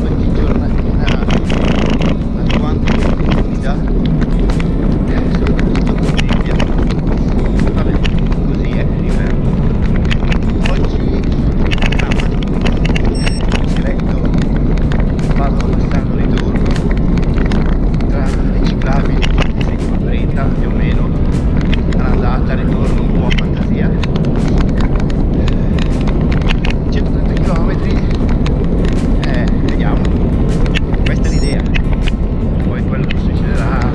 Oggi giornatina alquanto umida, soprattutto con nebbia. Vabbè, così è l'inverno. Oggi diretto vado a Bassano ritorno tra le ciclabili, seguo 30 più o meno, all'andata, ritorno un po' a fantasia. 130 km, vediamo, questa è l'idea, poi quello che succederà. Al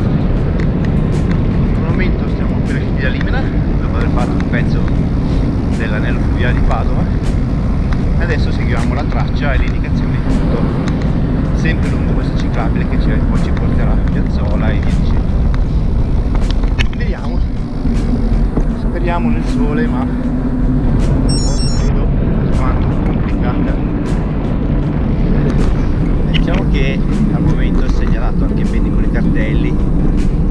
momento stiamo appena finiti a Limena, dopo aver fatto un pezzo dell'anello fluviale di Padova, e adesso seguiamo la traccia e le indicazioni di tutto, sempre lungo questo ciclabile che poi ci porterà a Piazzola e via dicendo. Vediamo, speriamo nel sole, ma vedo quanto complicata. Diciamo che al momento è segnalato anche bene con i cartelli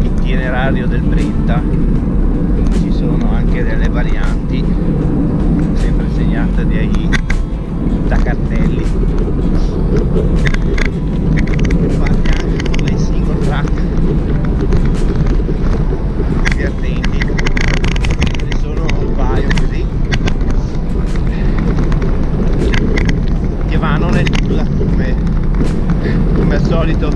itinerario del Brenta, ci sono anche delle varianti sempre segnate da cartelli, fatte anche con le single track divertenti, ce ne sono un paio così che vanno nel nulla come al solito.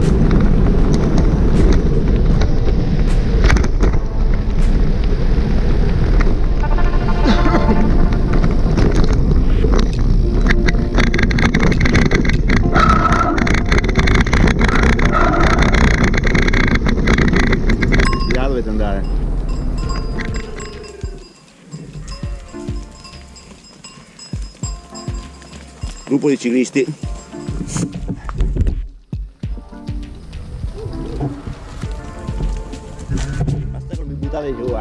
Là dovete andare. Gruppo di ciclisti. Basta che non mi buttate giù,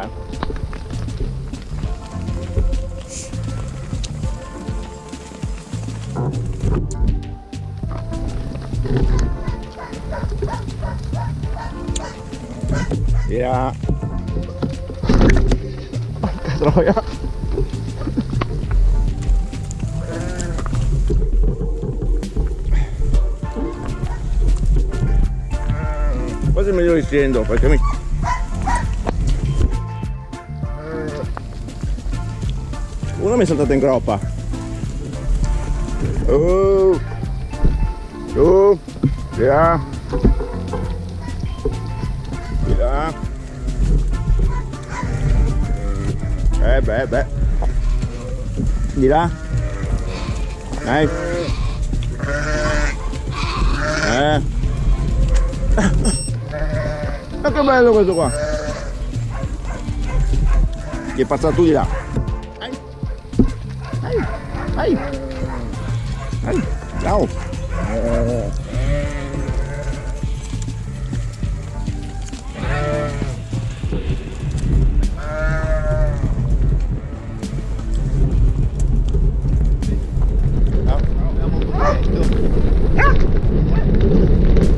Via. Porca troia. Quasi meglio riscendo perché mi... Una mi è saltata in groppa. Via. Via. Beh. Di là. Dai. Ma che bello questo qua. Che è passato di là. Ciao.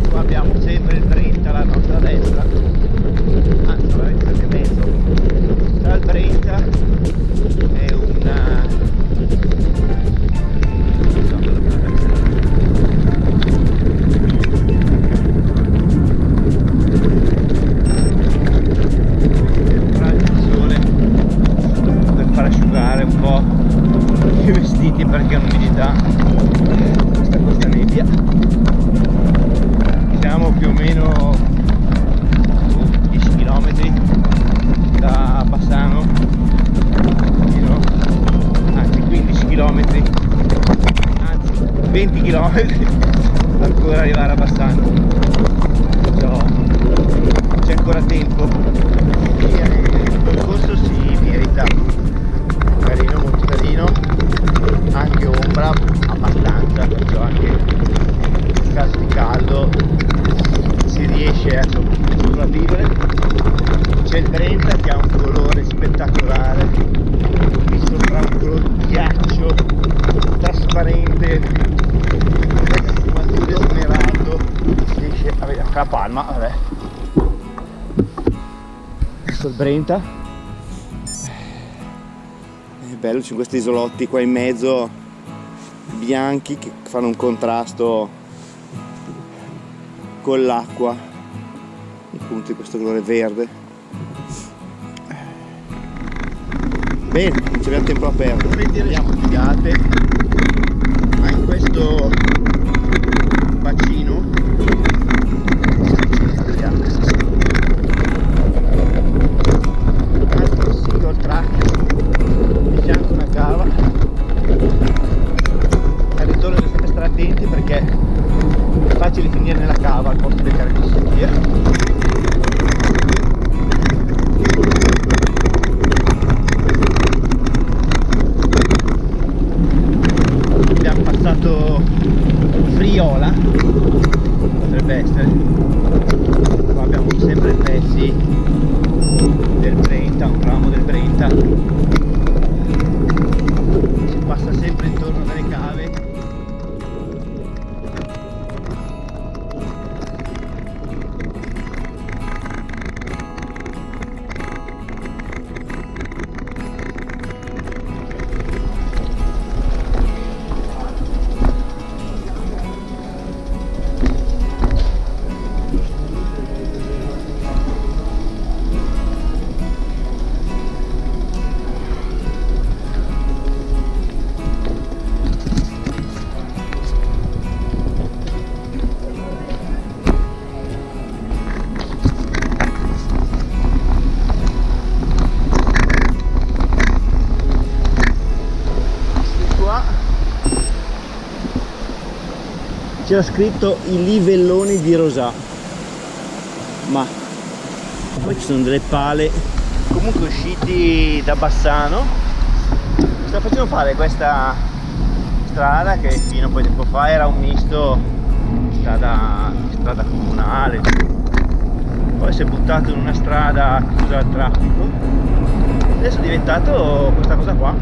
Qua abbiamo sempre il 30 alla nostra destra, anzi la destra di mezzo, tra il 30 e una... non so cosa potrebbe essere. Raggio di sole per far asciugare un po' i vestiti perché l'umidità, questa nebbia. Siamo più o meno 10 km da Bassano, anzi 15 km, anzi 20 km ancora arrivare a Bassano, c'è ancora tempo. Il percorso si merita, carino, molto carino, anche ombra abbastanza, perciò anche in caso di caldo si riesce a sopravvivere. C'è il 30 che ha un colore spettacolare, qui sopra un colore di ghiaccio trasparente, sfumature smeraldo, si riesce a vedere la palma, vabbè. Questo è il 30, bello, c'è questi isolotti qua in mezzo bianchi che fanno un contrasto con l'acqua, appunto di questo colore verde. Bene, non ci abbiamo tempo a perdere. Mentre andiamo figate, ma in questo bacino altro single track di fianco una cava. Al ritorno bisogna sempre stare attenti perché è facile finire nella cava al posto di beccare il sentiero. Abbiamo passato Friola, potrebbe essere, qua abbiamo sempre pezzi del Brenta, un ramo del Brenta, si passa sempre intorno dalle cave. C'era scritto i livelloni di Rosà, ma poi ci sono delle pale. Comunque usciti da Bassano sta facendo fare questa strada che fino a poco tempo fa era un misto strada comunale, poi si è buttato in una strada chiusa al traffico, adesso è diventato questa cosa qua,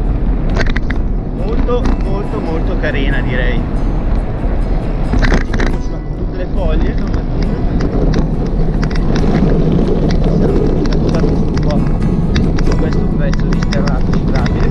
molto molto molto carina, direi. Le foglie stamattina siamo un po' su questo pezzo di sterrato ciclabile,